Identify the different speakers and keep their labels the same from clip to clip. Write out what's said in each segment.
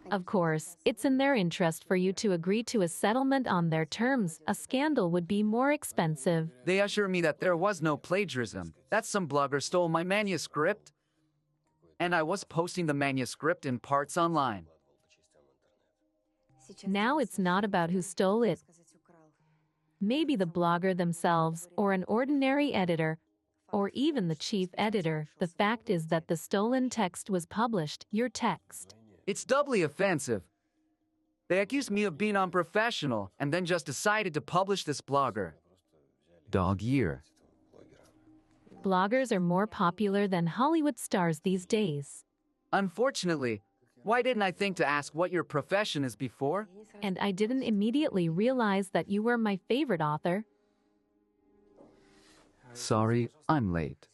Speaker 1: Of course, it's in their interest for you to agree to a settlement on their terms. A scandal would be more expensive.
Speaker 2: They assure me that there was no plagiarism, that some blogger stole my manuscript, and I was posting the manuscript in parts online.
Speaker 1: Now it's not about who stole it. Maybe the blogger themselves, or an ordinary editor, or even the chief editor. The fact is that the stolen text was published, your text.
Speaker 2: It's doubly offensive. They accused me of being unprofessional and then just decided to publish this blogger. Dog year.
Speaker 1: Bloggers are more popular than Hollywood stars these days.
Speaker 2: Unfortunately, why didn't I think to ask what your profession is before?
Speaker 1: And I didn't immediately realize that you were my favorite author.
Speaker 2: Sorry, I'm late.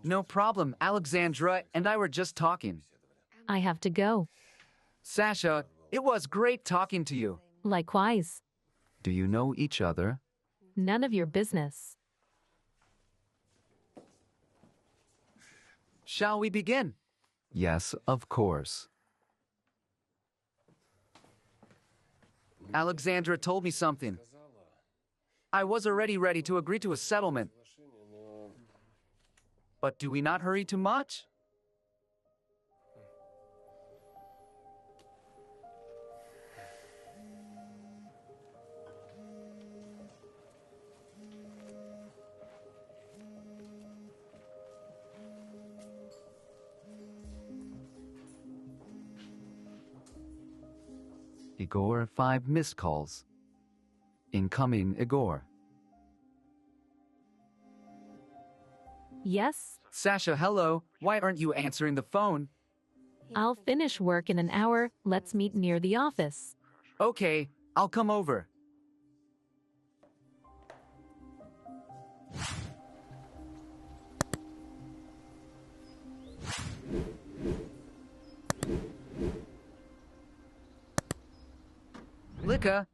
Speaker 2: No problem, Alexandra and I were just talking.
Speaker 1: I have to go.
Speaker 2: Sasha, it was great talking to you.
Speaker 1: Likewise.
Speaker 2: Do you know each other?
Speaker 1: None of your business.
Speaker 2: Shall we begin? Yes, of course. Alexandra told me something. I was already ready to agree to a settlement. But do we not hurry too much? Igor, 5 missed calls. Incoming, Igor.
Speaker 1: Yes?
Speaker 2: Sasha, hello. Why aren't you answering the phone?
Speaker 1: I'll finish work in an hour. Let's meet near the office.
Speaker 2: Okay, I'll come over. Lika.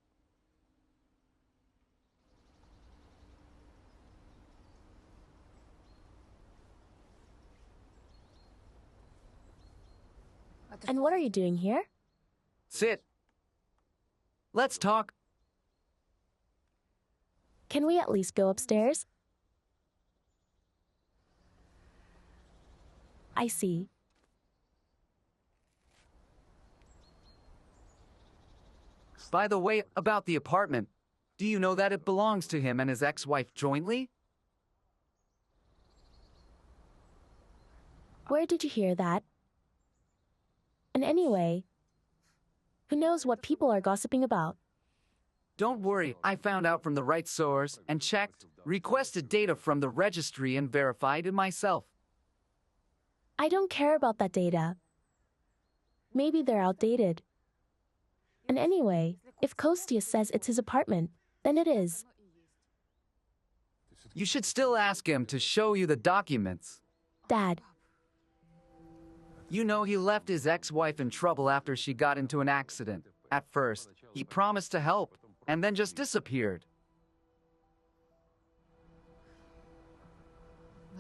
Speaker 3: And what are you doing here?
Speaker 2: Sit. Let's talk.
Speaker 3: Can we at least go upstairs? I see.
Speaker 2: By the way, about the apartment. Do you know that it belongs to him and his ex-wife jointly?
Speaker 3: Where did you hear that? And anyway, who knows what people are gossiping about?
Speaker 2: Don't worry, I found out from the right source and checked, requested data from the registry and verified it myself.
Speaker 3: I don't care about that data. Maybe they're outdated. And anyway, if Kostya says it's his apartment, then it is.
Speaker 2: You should still ask him to show you the documents.
Speaker 3: Dad.
Speaker 2: You know he left his ex-wife in trouble after she got into an accident. At first, he promised to help, and then just disappeared.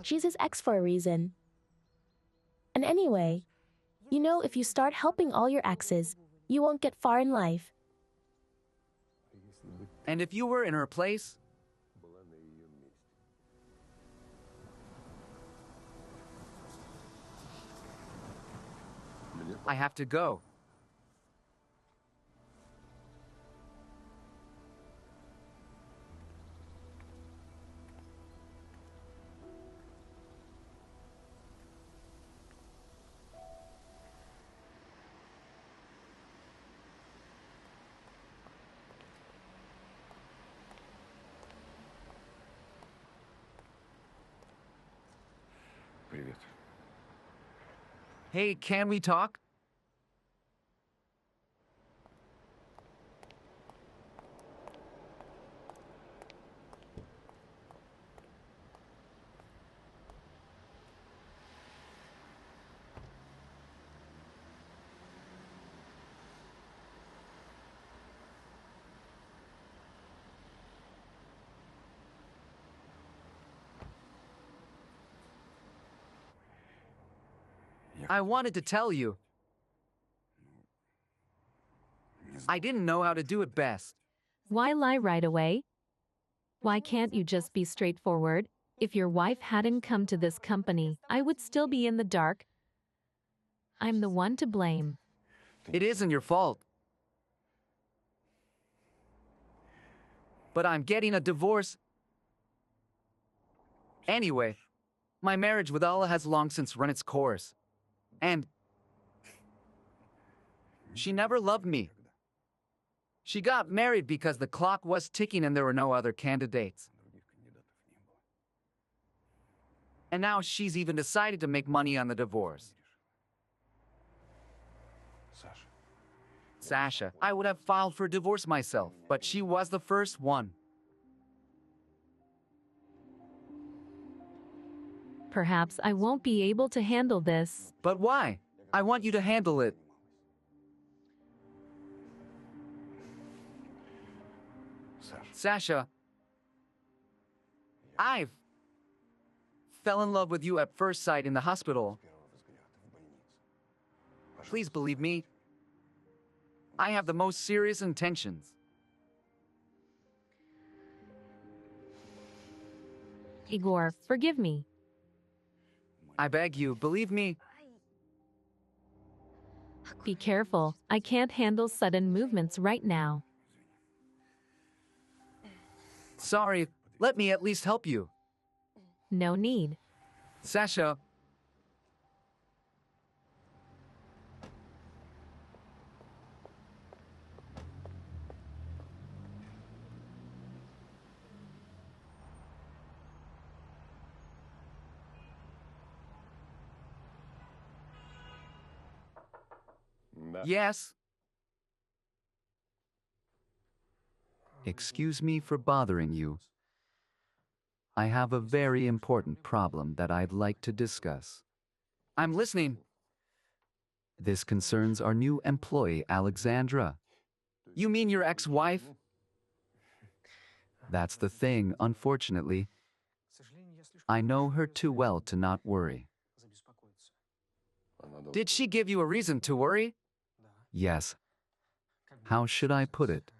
Speaker 3: She's his ex for a reason. And anyway, you know if you start helping all your exes, you won't get far in life.
Speaker 2: And if you were in her place? I have to go.
Speaker 4: Привет.
Speaker 2: Hey, can we talk? I wanted to tell you. I didn't know how to do it best.
Speaker 1: Why lie right away? Why can't you just be straightforward? If your wife hadn't come to this company, I would still be in the dark. I'm the one to blame.
Speaker 2: It isn't your fault. But I'm getting a divorce. Anyway, my marriage with Allah has long since run its course. And she never loved me. She got married because the clock was ticking and there were no other candidates. And now she's even decided to make money on the divorce. Sasha, I would have filed for divorce myself, but she was the first one.
Speaker 1: Perhaps I won't be able to handle this.
Speaker 2: But why? I want you to handle it. Sasha, I fell in love with you at first sight in the hospital. Please believe me. I have the most serious intentions.
Speaker 1: Igor, forgive me.
Speaker 2: I beg you, believe me.
Speaker 1: Be careful. I can't handle sudden movements right now.
Speaker 2: Sorry, let me at least help you.
Speaker 1: No need.
Speaker 2: Sasha. Yes? Excuse me for bothering you. I have a very important problem that I'd like to discuss. I'm listening. This concerns our new employee, Alexandra. You mean your ex-wife? That's the thing, unfortunately. I know her too well to not worry. Did she give you a reason to worry? Yes. How should I put it?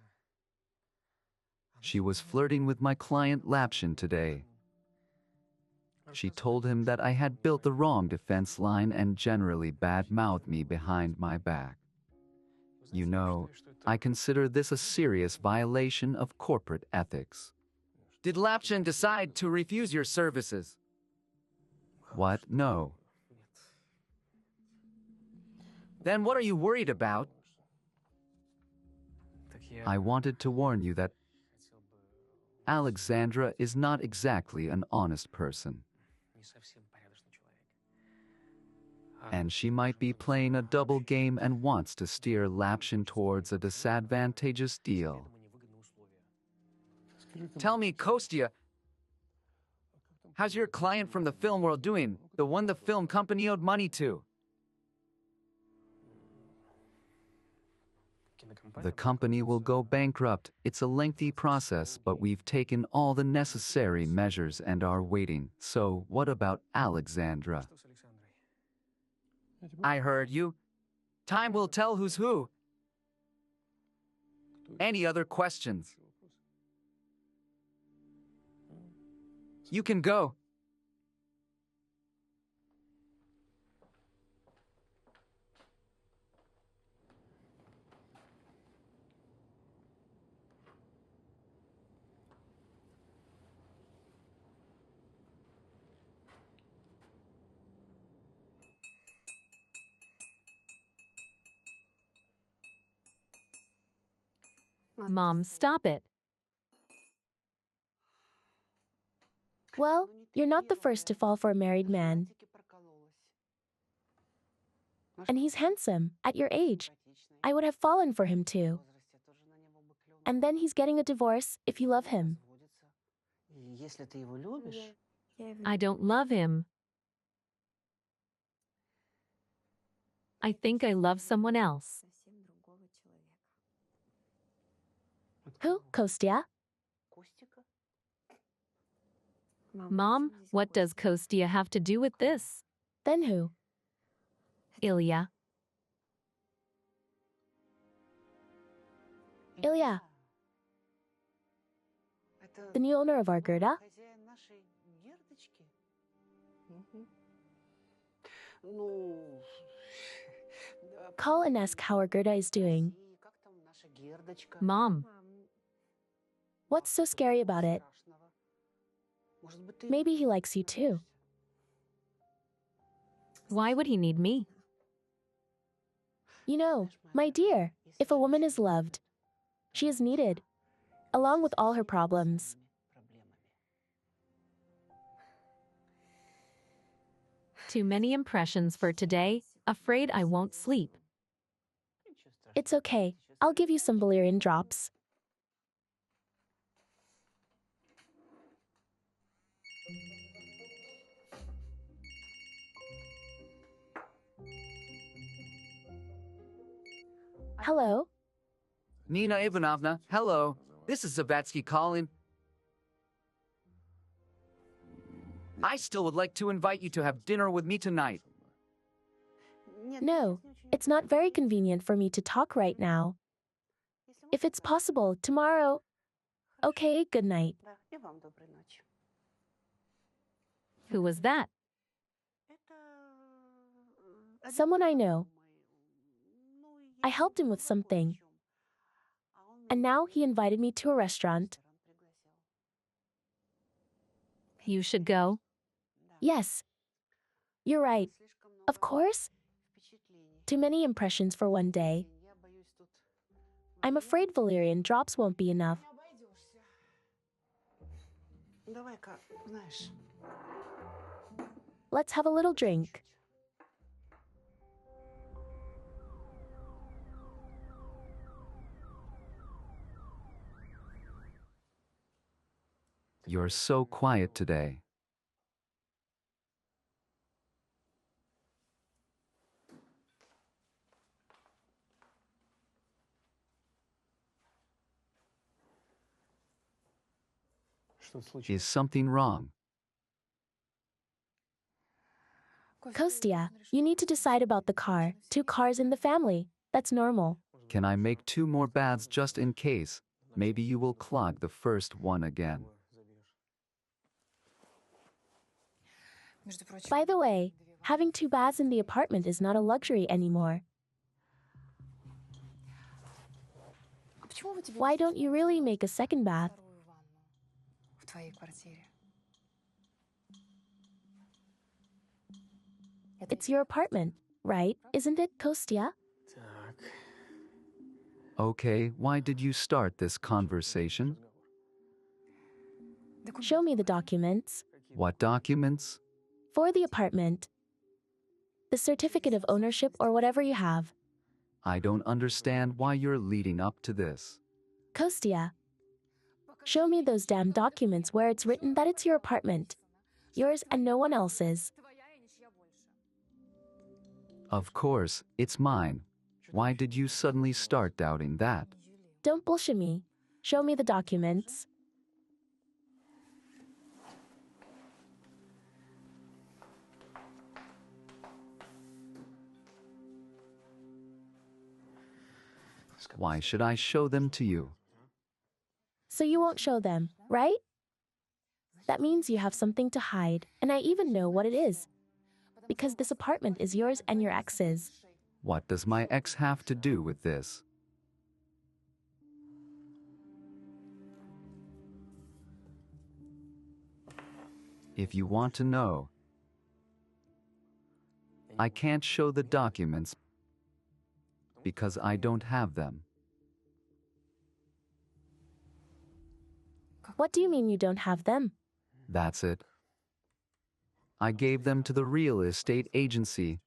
Speaker 2: She was flirting with my client Lapshin today. She told him that I had built the wrong defense line and generally bad-mouthed me behind my back. You know, I consider this a serious violation of corporate ethics. Did Lapshin decide to refuse your services? What? No. Then what are you worried about? I wanted to warn you that Alexandra is not exactly an honest person. And she might be playing a double game and wants to steer Lapshin towards a disadvantageous deal. Tell me, Kostya, how's your client from the film world doing? The one the film company owed money to? The company will go bankrupt. It's a lengthy process, but we've taken all the necessary measures and are waiting. So, what about Alexandra? I heard you. Time will tell who's who. Any other questions? You can go.
Speaker 1: Mom, stop it.
Speaker 3: Well, you're not the first to fall for a married man. And he's handsome, at your age. I would have fallen for him too. And then he's getting a divorce if you love him.
Speaker 1: I don't love him. I think I love someone else.
Speaker 3: Who, Kostya?
Speaker 1: Mom, what does Kostya have to do with this?
Speaker 3: Then who?
Speaker 1: Ilya.
Speaker 3: Ilya, the new owner of our Gerda? Call and ask how our Gerda is doing.
Speaker 1: Mom,
Speaker 3: What's so scary about it? Maybe he likes you too.
Speaker 1: why would he need me?
Speaker 3: You know, my dear, if a woman is loved, she is needed, along with all her problems.
Speaker 1: Too many impressions for today. Afraid I won't sleep.
Speaker 3: It's okay. I'll give you some valerian drops. Hello?
Speaker 2: Nina Ivanovna, hello. This is Zavatsky calling. I still would like to invite you to have dinner with me tonight.
Speaker 3: No, it's not very convenient for me to talk right now. If it's possible, tomorrow. Okay, good night.
Speaker 1: Who was that?
Speaker 3: Someone I know. I helped him with something. And now he invited me to a restaurant.
Speaker 1: You should go.
Speaker 3: Yes. You're right. Of course. Too many impressions for one day. I'm afraid valerian drops won't be enough. Let's have a little drink.
Speaker 2: You're so quiet today. Is something wrong?
Speaker 3: Kostya, you need to decide about the car. 2 cars in the family. That's normal.
Speaker 2: Can I make 2 more baths just in case? Maybe you will clog the first one again.
Speaker 3: By the way, having 2 baths in the apartment is not a luxury anymore. Why don't you really make a second bath? It's your apartment, right? Isn't it, Kostya?
Speaker 2: Okay, why did you start this conversation?
Speaker 3: Show me the documents.
Speaker 2: What documents?
Speaker 3: For the apartment. The certificate of ownership or whatever you have.
Speaker 2: I don't understand why you're leading up to this.
Speaker 3: Kostya, show me those damn documents where it's written that it's your apartment. Yours and no one else's.
Speaker 2: Of course, it's mine. Why did you suddenly start doubting that?
Speaker 3: Don't bullshit me. Show me the documents.
Speaker 2: Why should I show them to you?
Speaker 3: So you won't show them, right? That means you have something to hide, and I even know what it is. Because this apartment is yours and your ex's.
Speaker 2: What does my ex have to do with this? If you want to know, I can't show the documents because I don't have them.
Speaker 3: What do you mean you don't have them?
Speaker 2: That's it. I gave them to the real estate agency.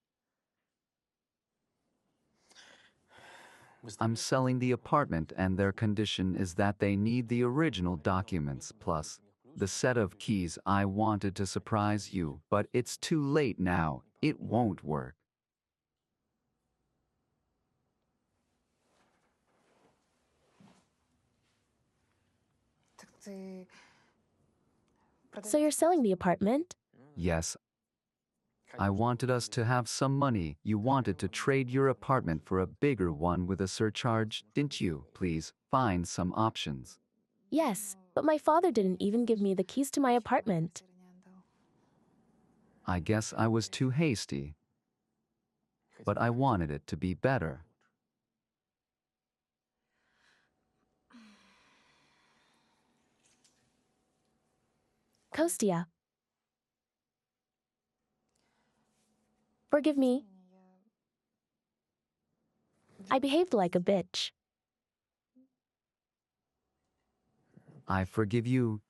Speaker 2: I'm selling the apartment and their condition is that they need the original documents plus the set of keys. I wanted to surprise you, but it's too late now. It won't work.
Speaker 3: So you're selling the apartment?
Speaker 2: Yes, I wanted us to have some money. You wanted to trade your apartment for a bigger one with a surcharge, didn't you? Please, find some options.
Speaker 3: Yes, but my father didn't even give me the keys to my apartment.
Speaker 2: I guess I was too hasty. But I wanted it to be better.
Speaker 3: Kostya. Forgive me. I behaved like a bitch.
Speaker 2: I forgive you.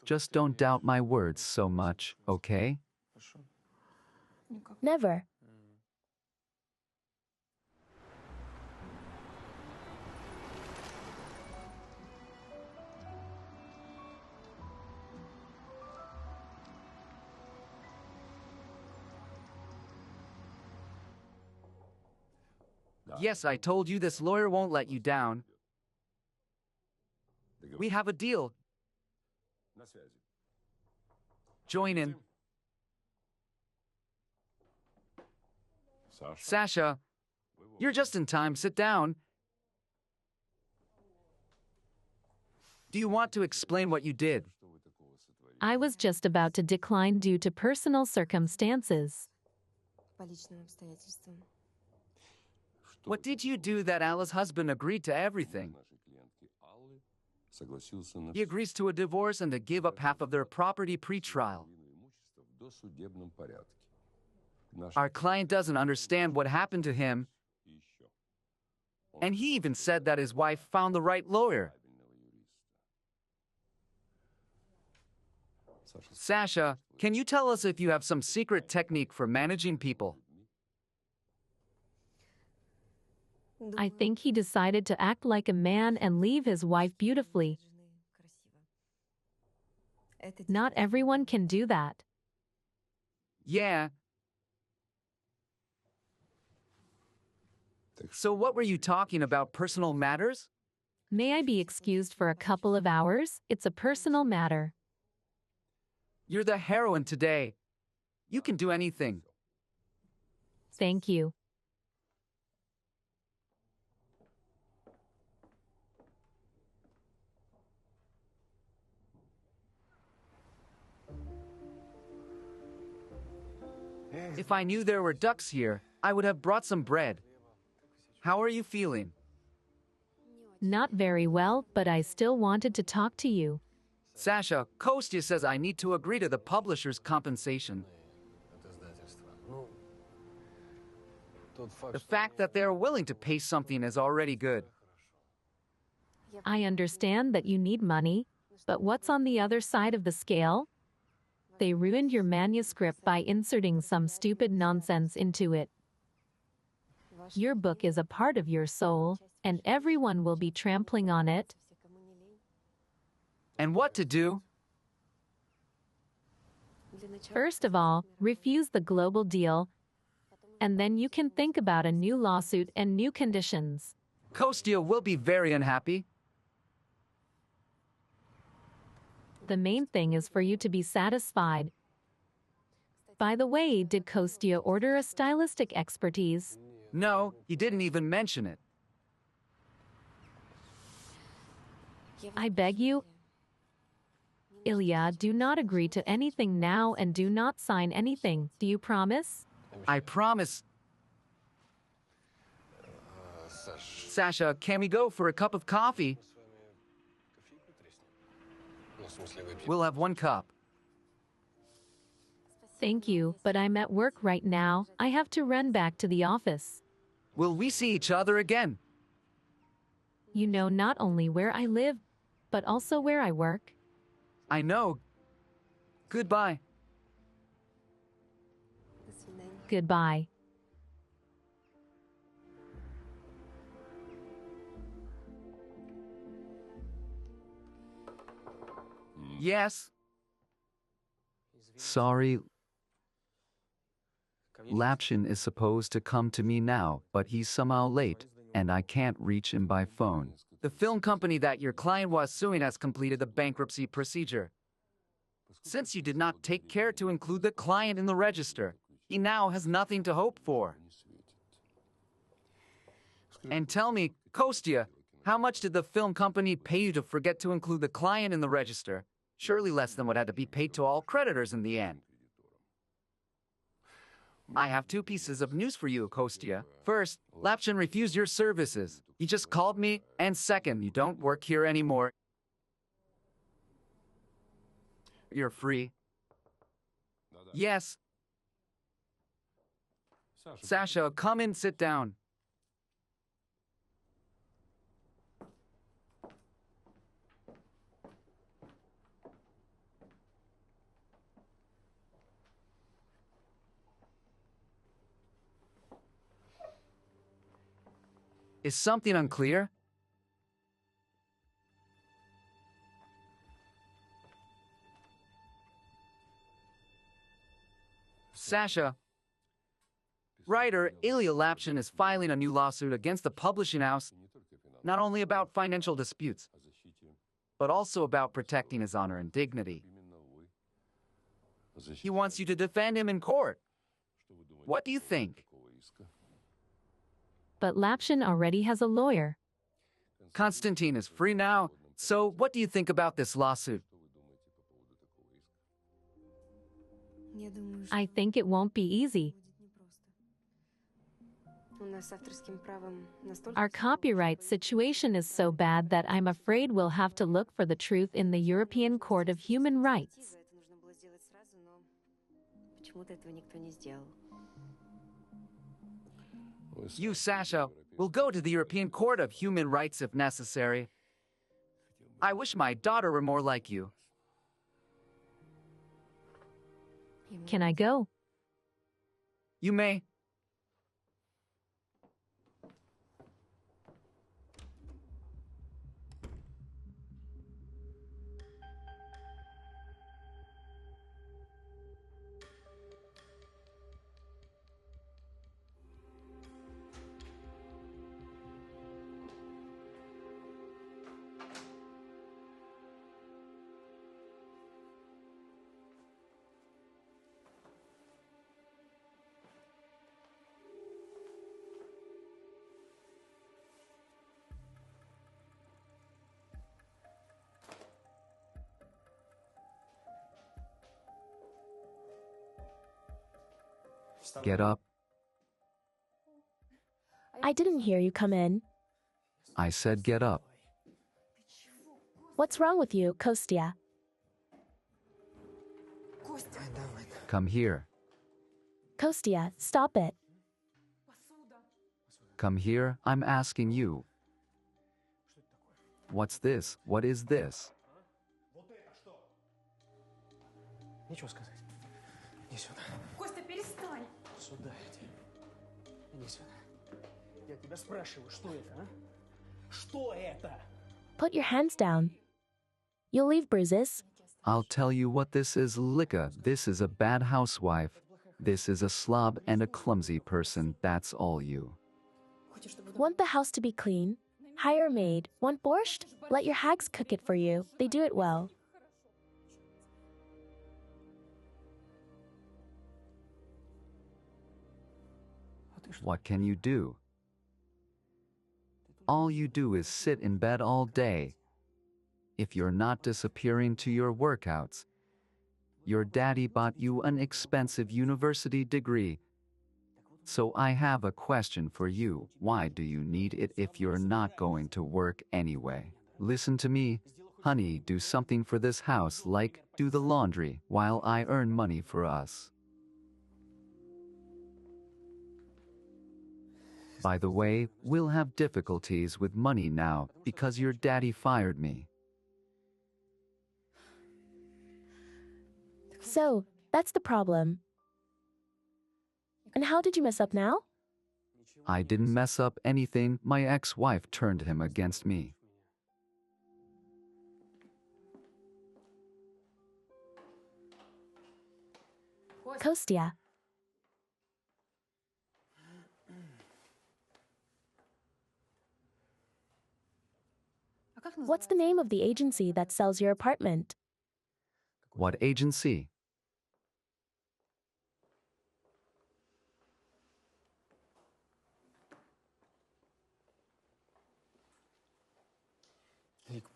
Speaker 2: Just don't doubt my words so much, okay?
Speaker 3: Never.
Speaker 2: Yes, I told you this lawyer won't let you down. We have a deal. Join in. Sasha, you're just in time. Sit down. Do you want to explain what you did?
Speaker 1: I was just about to decline due to personal circumstances.
Speaker 2: What did you do that Alla's husband agreed to everything? He agrees to a divorce and to give up half of their property pre-trial. Our client doesn't understand what happened to him, and he even said that his wife found the right lawyer. Sasha, can you tell us if you have some secret technique for managing people?
Speaker 1: I think he decided to act like a man and leave his wife beautifully. Not everyone can do that.
Speaker 2: Yeah. So what were you talking about, personal matters?
Speaker 1: May I be excused for a couple of hours? It's a personal matter.
Speaker 2: You're the heroine today. You can do anything.
Speaker 1: Thank you.
Speaker 2: If I knew there were ducks here, I would have brought some bread. How are you feeling?
Speaker 1: Not very well, but I still wanted to talk to you.
Speaker 2: Sasha, Kostya says I need to agree to the publisher's compensation. The fact that they're willing to pay something is already good.
Speaker 1: I understand that you need money, but what's on the other side of the scale? They ruined your manuscript by inserting some stupid nonsense into it. Your book is a part of your soul, and everyone will be trampling on it.
Speaker 2: And what to do?
Speaker 1: First of all, refuse the global deal, and then you can think about a new lawsuit and new conditions.
Speaker 2: Kostya will be very unhappy.
Speaker 1: The main thing is for you to be satisfied. By the way, did Kostya order a stylistic expertise?
Speaker 2: No, he didn't even mention it.
Speaker 1: I beg you, Ilya, do not agree to anything now and do not sign anything. Do you promise?
Speaker 2: I promise. Sasha, can we go for a cup of coffee? We'll have one cup.
Speaker 1: Thank you, but I'm at work right now. I have to run back to the office.
Speaker 2: Will we see each other again?
Speaker 1: You know not only where I live, but also where I work.
Speaker 2: I know. Goodbye.
Speaker 1: Goodbye.
Speaker 2: Yes. Sorry. Lapshin is supposed to come to me now, but he's somehow late, and I can't reach him by phone. The film company that your client was suing has completed the bankruptcy procedure. Since you did not take care to include the client in the register, He now has nothing to hope for. And tell me, Kostya, how much did the film company pay you to forget to include the client in the register? Surely less than what had to be paid to all creditors in the end. I have two pieces of news for you, Kostya. First, Lapshin refused your services. He just called me, and second, you don't work here anymore. You're free. Yes. Sasha, come and sit down. Is something unclear? Sasha, writer Ilya Lapshin is filing a new lawsuit against the publishing house, not only about financial disputes, but also about protecting his honor and dignity. He wants you to defend him in court. What do you think?
Speaker 1: But Lapshin already has a lawyer.
Speaker 2: Konstantin is free now, so what do you think about this lawsuit?
Speaker 1: I think it won't be easy. Our copyright situation is so bad that I'm afraid we'll have to look for the truth in the European Court of Human Rights.
Speaker 2: You, Sasha, will go to the European Court of Human Rights if necessary. I wish my daughter were more like you.
Speaker 1: Can I go?
Speaker 2: You may. Get up.
Speaker 3: I didn't hear you come in.
Speaker 2: I said get up.
Speaker 3: What's wrong with you, Kostya?
Speaker 2: Come here.
Speaker 3: Kostya, stop it.
Speaker 2: Come here, I'm asking you. What's this? What is this?
Speaker 5: Нечего сказать. Иди сюда.
Speaker 6: Костя, перестань!
Speaker 5: Сюда иди. Иди сюда. Я тебя спрашиваю, что это, а? Что это?
Speaker 3: Put your hands down. You'll leave bruises.
Speaker 2: I'll tell you what this is, Lika. This is a bad housewife. This is a slob and a clumsy person. That's all you.
Speaker 3: Want the house to be clean? Hire a maid. Want borscht? Let your hags cook it for you. They do it well.
Speaker 2: What can you do? All you do is sit in bed all day. If you're not disappearing to your workouts, your daddy bought you an expensive university degree. So I have a question for you. Why do you need it if you're not going to work anyway? Listen to me. Honey, do something for this house, like do the laundry, while I earn money for us. By the way, we'll have difficulties with money now because your daddy fired me.
Speaker 3: So, that's the problem. And how did you mess up now?
Speaker 2: I didn't mess up anything. My ex-wife turned him against me.
Speaker 3: Kostya. What's the name of the agency that sells your apartment?
Speaker 2: What agency?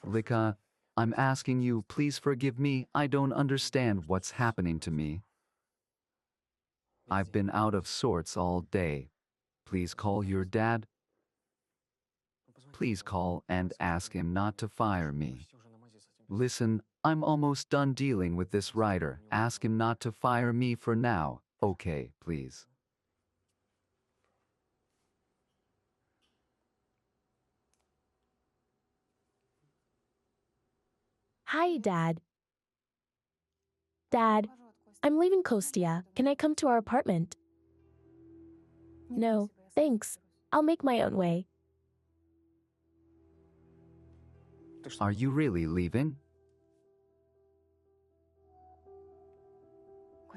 Speaker 2: Lika, I'm asking you, please forgive me. I don't understand what's happening to me. I've been out of sorts all day. Please call your dad. Please call and ask him not to fire me. Listen, I'm almost done dealing with this writer. Ask him not to fire me for now. Okay, please.
Speaker 3: Hi, Dad. Dad, I'm leaving Kostia. Can I come to our apartment? No, thanks. I'll make my own way.
Speaker 2: Are you really leaving?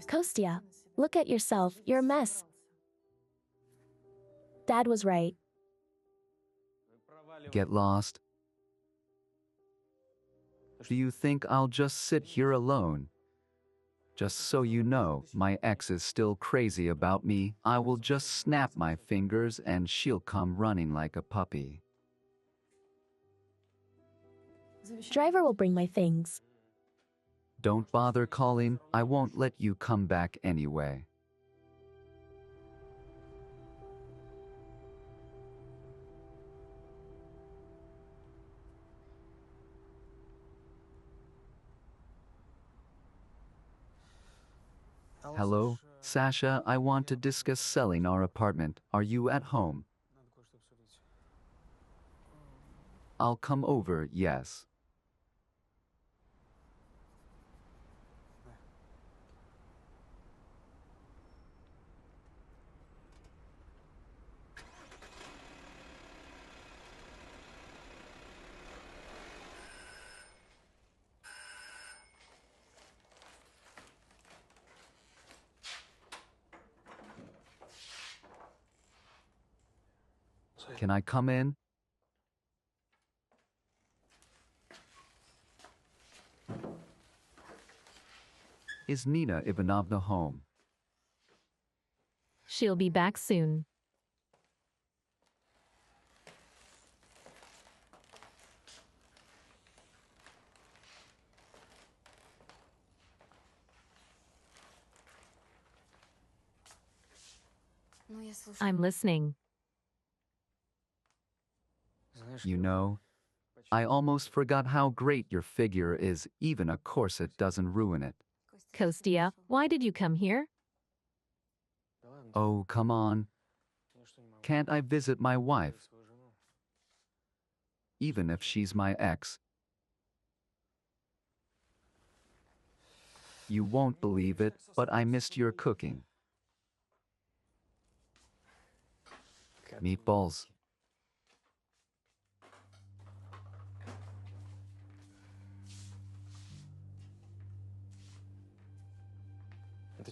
Speaker 3: Kostia, look at yourself. You're a mess. Dad was right.
Speaker 2: Get lost. Do you think I'll just sit here alone? Just so you know, my ex is still crazy about me. I will just snap my fingers and she'll come running like a puppy.
Speaker 3: Driver will bring my things.
Speaker 2: Don't bother calling. I won't let you come back anyway. Hello, Sasha, I want to discuss selling our apartment. Are you at home? I'll come over, yes. Can I come in? Is Nina Ivanovna home?
Speaker 1: She'll be back soon. I'm listening.
Speaker 2: You know, I almost forgot how great your figure is. Even a corset doesn't ruin it.
Speaker 1: Kostia, why did you come here?
Speaker 2: Oh, come on. Can't I visit my wife? Even if she's my ex. You won't believe it, but I missed your cooking. Meatballs.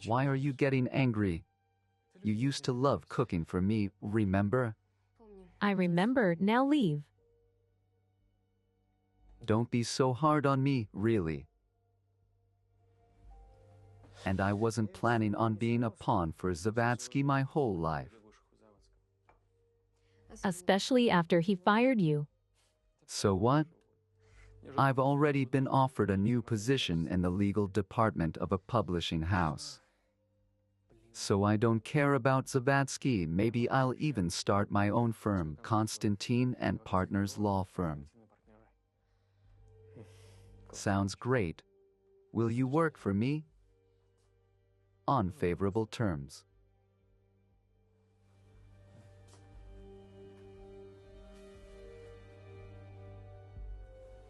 Speaker 2: Why are you getting angry? You used to love cooking for me, remember?
Speaker 1: I remember, now leave.
Speaker 2: Don't be so hard on me, really. And I wasn't planning on being a pawn for Zavadsky my whole life.
Speaker 1: Especially after he fired you.
Speaker 2: So what? I've already been offered a new position in the legal department of a publishing house. So I don't care about Zavadsky. Maybe I'll even start my own firm, Konstantin and Partners Law Firm. Sounds great. Will you work for me? On favorable terms.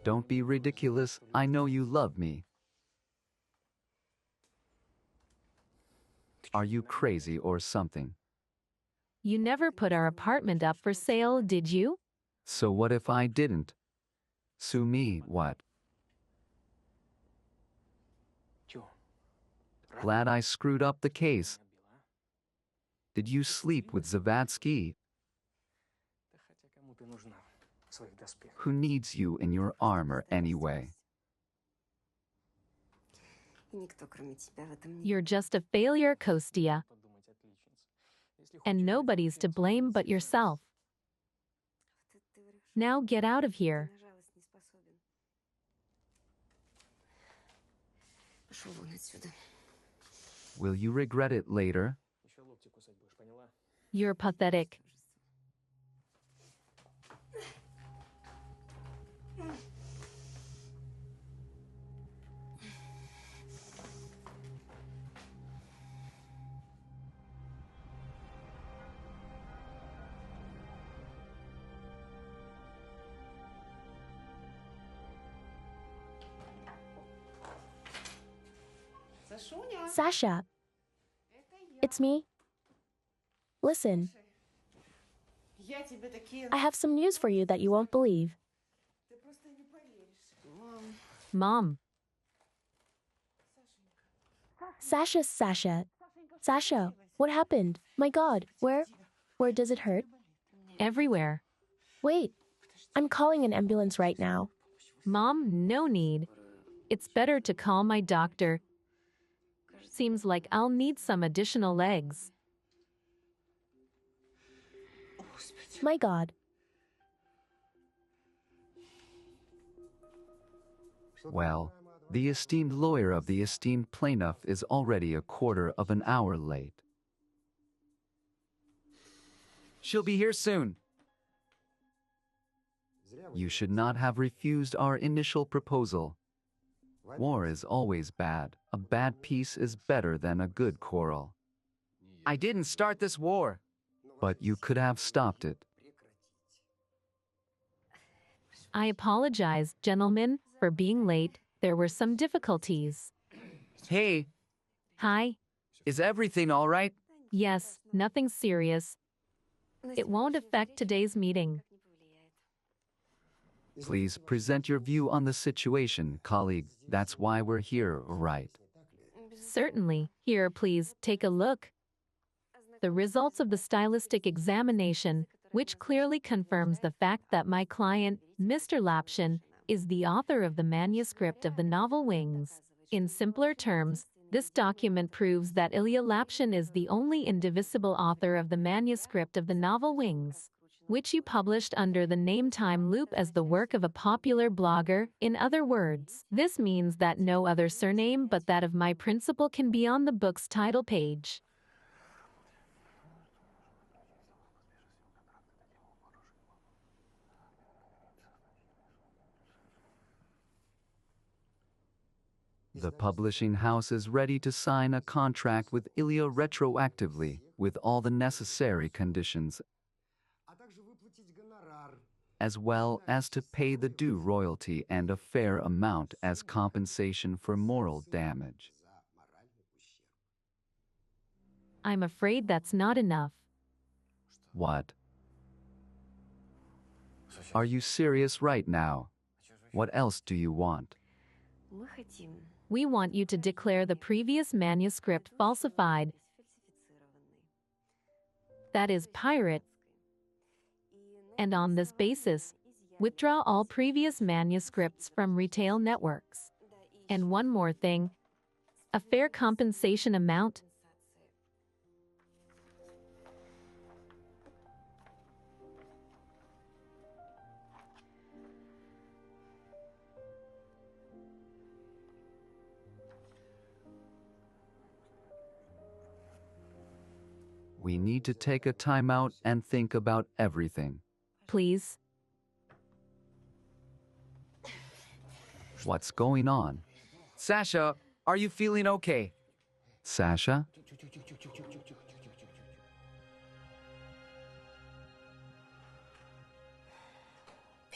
Speaker 2: Don't be ridiculous. I know you love me. Are you crazy or something?
Speaker 1: You never put our apartment up for sale, did you?
Speaker 2: So what if I didn't? Sue me, what? Glad I screwed up the case. Did you sleep with Zavadsky? Who needs you in your armor anyway?
Speaker 1: You're just a failure, Kostia. And nobody's to blame but yourself. Now get out of here.
Speaker 2: Will you regret it later?
Speaker 5: Еще локти кусать будешь, поняла?
Speaker 1: You're pathetic.
Speaker 3: Sasha, it's me. Listen, I have some news for you that you won't believe.
Speaker 1: Mom,
Speaker 3: Sasha, what happened? My God, where does it hurt?
Speaker 1: everywhere.
Speaker 3: Wait, I'm calling an ambulance right now.
Speaker 1: Mom, no need. It's better to call my doctor. Seems like I'll need some additional legs.
Speaker 3: My God.
Speaker 2: Well, the esteemed lawyer of the esteemed plaintiff is already a quarter of an hour late. She'll be here soon. You should not have refused our initial proposal. War is always bad. A bad peace is better than a good quarrel. I didn't start this war. But you could have stopped it.
Speaker 1: I apologize, gentlemen, for being late. There were some difficulties.
Speaker 2: Hey,
Speaker 1: Hi.
Speaker 2: is everything all right?
Speaker 1: Yes, nothing serious. It won't affect today's meeting.
Speaker 2: Please present your view on the situation, colleague. That's why we're here, right?
Speaker 1: Certainly. Here, please, take a look. The results of the stylistic examination, which clearly confirms the fact that my client, Mr. Lapshin, is the author of the manuscript of the novel Wings. In simpler terms, this document proves that Ilya Lapshin is the only indivisible author of the manuscript of the novel Wings, which you published under the name Time Loop as the work of a popular blogger. In other words, this means that no other surname but that of my principal can be on the book's title page.
Speaker 2: The publishing house is ready to sign a contract with Ilya retroactively, with all the necessary conditions, as well as to pay the due royalty and a fair amount as compensation for moral damage.
Speaker 1: I'm afraid that's not enough.
Speaker 2: What? Are you serious right now? What else do you want?
Speaker 1: We want you to declare the previous manuscript falsified. That is pirate. And on this basis, withdraw all previous manuscripts from retail networks. And one more thing, a fair compensation amount.
Speaker 2: We need to take a time out and think about everything.
Speaker 1: Please.
Speaker 2: What's going on?
Speaker 6: Sasha, are you feeling okay?
Speaker 2: Sasha?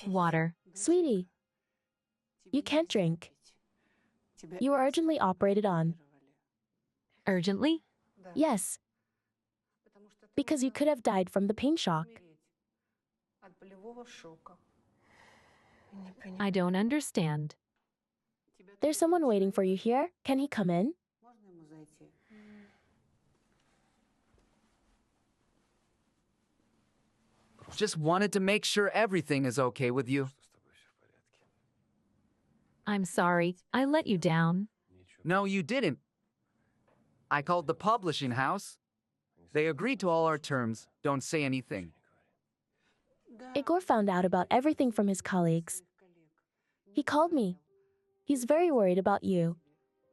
Speaker 1: Water.
Speaker 3: Sweetie, you can't drink. You were urgently operated on.
Speaker 1: Urgently?
Speaker 3: Yes, because you could have died from the pain shock.
Speaker 1: I don't understand.
Speaker 3: There's someone waiting for you here. Can he come in?
Speaker 6: Just wanted to make sure everything is okay with you.
Speaker 1: I'm sorry, I let you down.
Speaker 6: No, you didn't. I called the publishing house. They agreed to all our terms. Don't say anything.
Speaker 3: Igor found out about everything from his colleagues. He called me. He's very worried about you.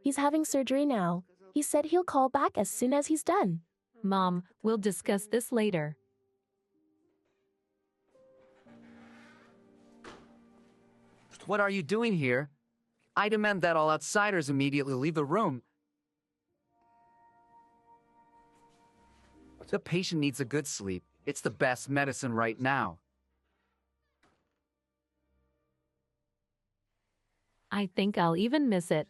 Speaker 3: He's having surgery now. He said he'll call back as soon as he's done.
Speaker 1: Mom, we'll discuss this later.
Speaker 6: What are you doing here? I demand that all outsiders immediately leave the room. The patient needs a good sleep. It's the best medicine right now.
Speaker 1: I think I'll even miss it.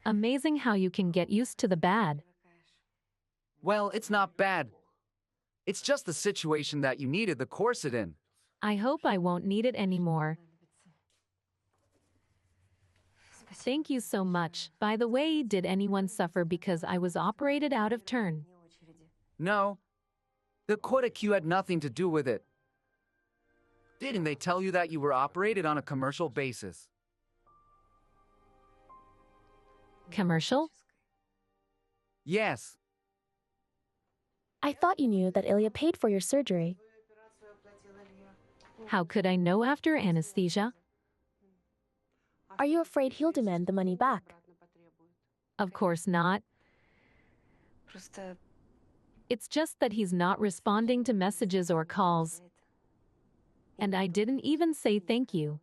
Speaker 1: Amazing how you can get used to the bad.
Speaker 6: Well, it's not bad. It's just the situation that you needed the corset in.
Speaker 1: I hope I won't need it anymore. Thank you so much. By the way, did anyone suffer because I was operated out of turn?
Speaker 6: No. The quota queue had nothing to do with it. Didn't they tell you that you were operated on a commercial basis?
Speaker 1: Commercial?
Speaker 6: Yes.
Speaker 3: I thought you knew that Ilya paid for your surgery.
Speaker 1: How could I know after anesthesia?
Speaker 3: Are you afraid he'll demand the money back?
Speaker 1: Of course not. It's just that he's not responding to messages or calls. And I didn't even say thank you.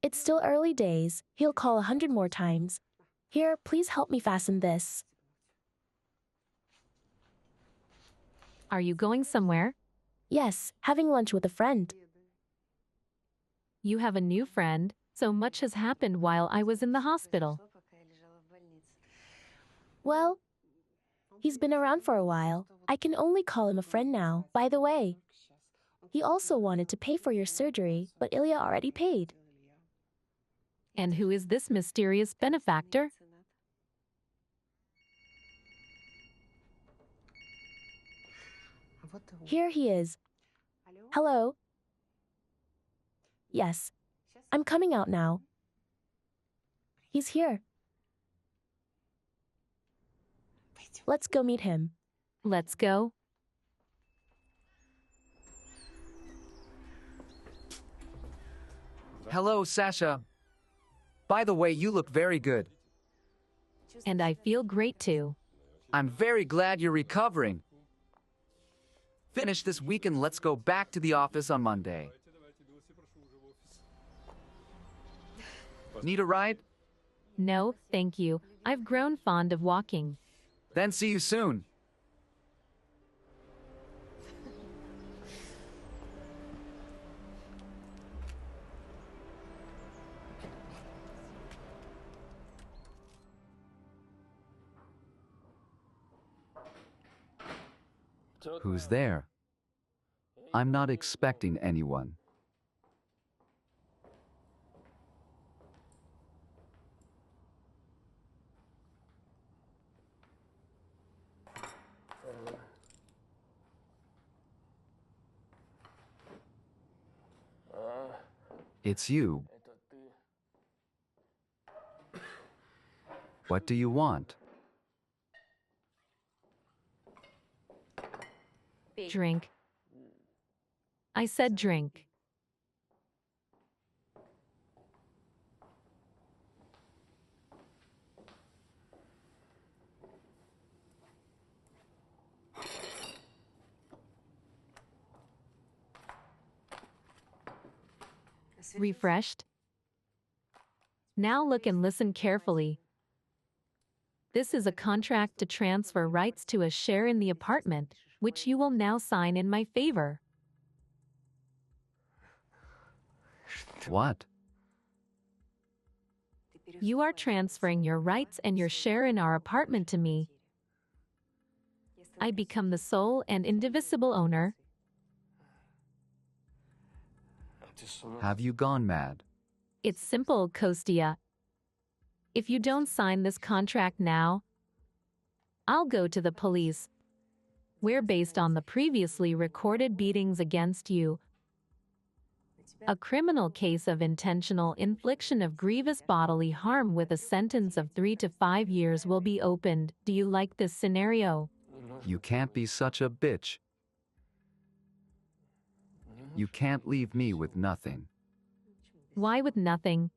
Speaker 3: It's still early days. He'll call 100 more times. Here, please help me fasten this.
Speaker 1: Are you going somewhere?
Speaker 3: Yes, having lunch with a friend.
Speaker 1: You have a new friend. So much has happened while I was in the hospital.
Speaker 3: Well, he's been around for a while. I can only call him a friend now. By the way, he also wanted to pay for your surgery, but Ilya already paid.
Speaker 1: And who is this mysterious benefactor?
Speaker 3: Here he is. Hello? Yes, I'm coming out now. He's here. Let's go meet him.
Speaker 1: Let's go.
Speaker 6: Hello, Sasha. By the way, you look very good.
Speaker 1: And I feel great too.
Speaker 6: I'm very glad you're recovering. Finish this week and let's go back to the office on Monday. Need a ride?
Speaker 1: No, thank you. I've grown fond of walking.
Speaker 6: Then see you soon.
Speaker 2: Who's there? I'm not expecting anyone. It's you. What do you want?
Speaker 1: Drink. I said drink. Refreshed? Now look and listen carefully. This is a contract to transfer rights to a share in the apartment, which you will now sign in my favor.
Speaker 2: What?
Speaker 1: You are transferring your rights and your share in our apartment to me. I become the sole and indivisible owner.
Speaker 2: Have you gone mad?
Speaker 1: It's simple, Kostya. If you don't sign this contract now, I'll go to the police. We're based on the previously recorded beatings against you. A criminal case of intentional infliction of grievous bodily harm with a sentence of 3 to 5 years will be opened. Do you like this scenario?
Speaker 2: You can't be such a bitch. You can't leave me with nothing.
Speaker 1: Why with nothing?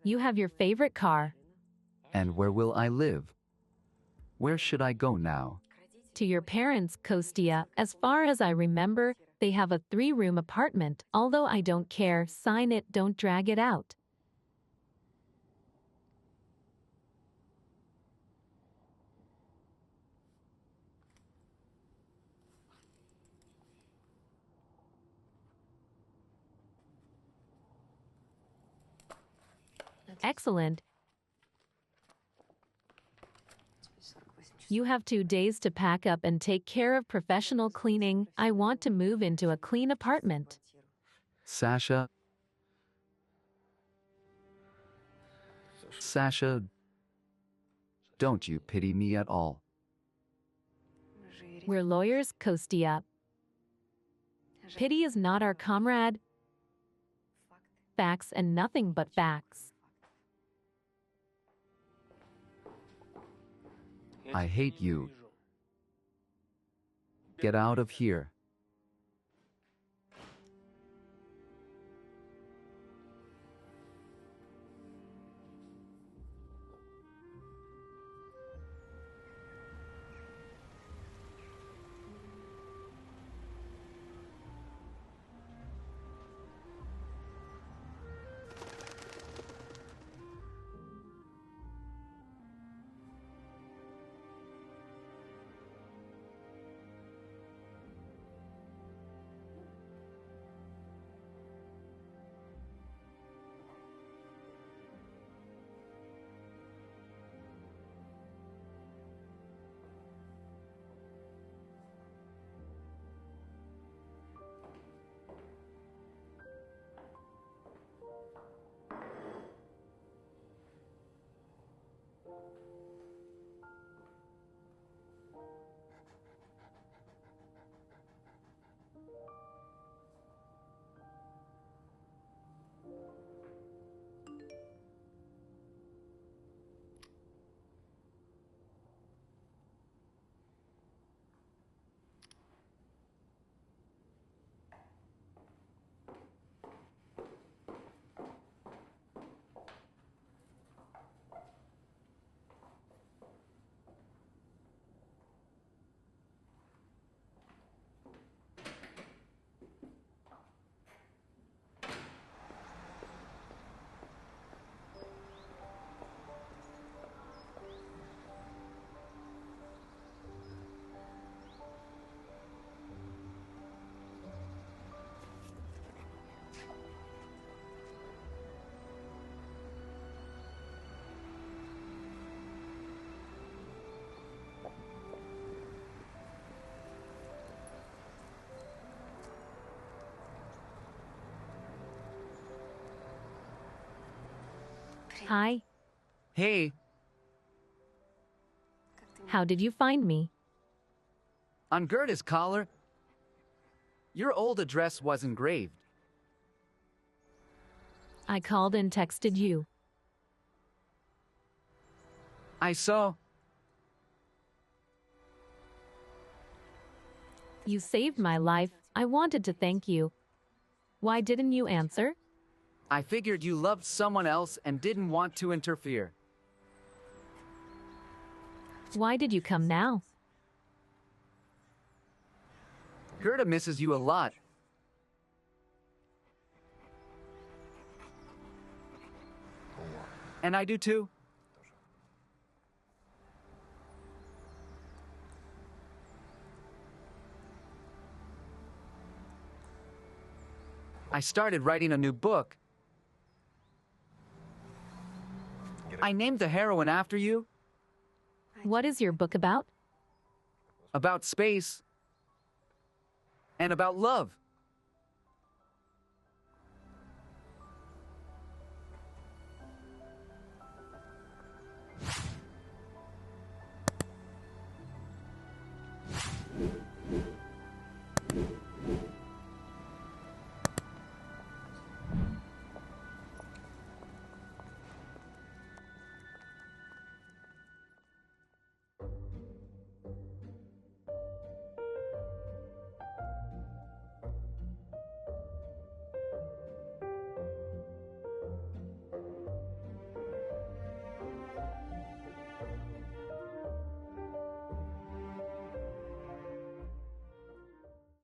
Speaker 1: You have your favorite car.
Speaker 2: And where will I live? Where should I go now?
Speaker 1: To your parents, Kostya. As far as I remember, they have a 3-room apartment. Although I don't care, sign it, don't drag it out. Excellent. You have 2 days to pack up and take care of professional cleaning. I want to move into a clean apartment.
Speaker 2: Sasha? Sasha, don't you pity me at all?
Speaker 1: We're lawyers, Kostya. Pity is not our comrade. Facts and nothing but facts.
Speaker 2: I hate you. Get out of here.
Speaker 1: Hi,
Speaker 6: Hey,
Speaker 1: how did you find me?
Speaker 6: on Gerda's collar, your old address was engraved.
Speaker 1: I called and texted you.
Speaker 6: I saw.
Speaker 1: You saved my life. I wanted to thank you. Why didn't you answer?
Speaker 6: I figured you loved someone else and didn't want to interfere.
Speaker 1: Why did you come now?
Speaker 6: Gerda misses you a lot. And I do too. I started writing a new book. I named the heroine after you,
Speaker 1: What is your book about?
Speaker 6: about space, and about love.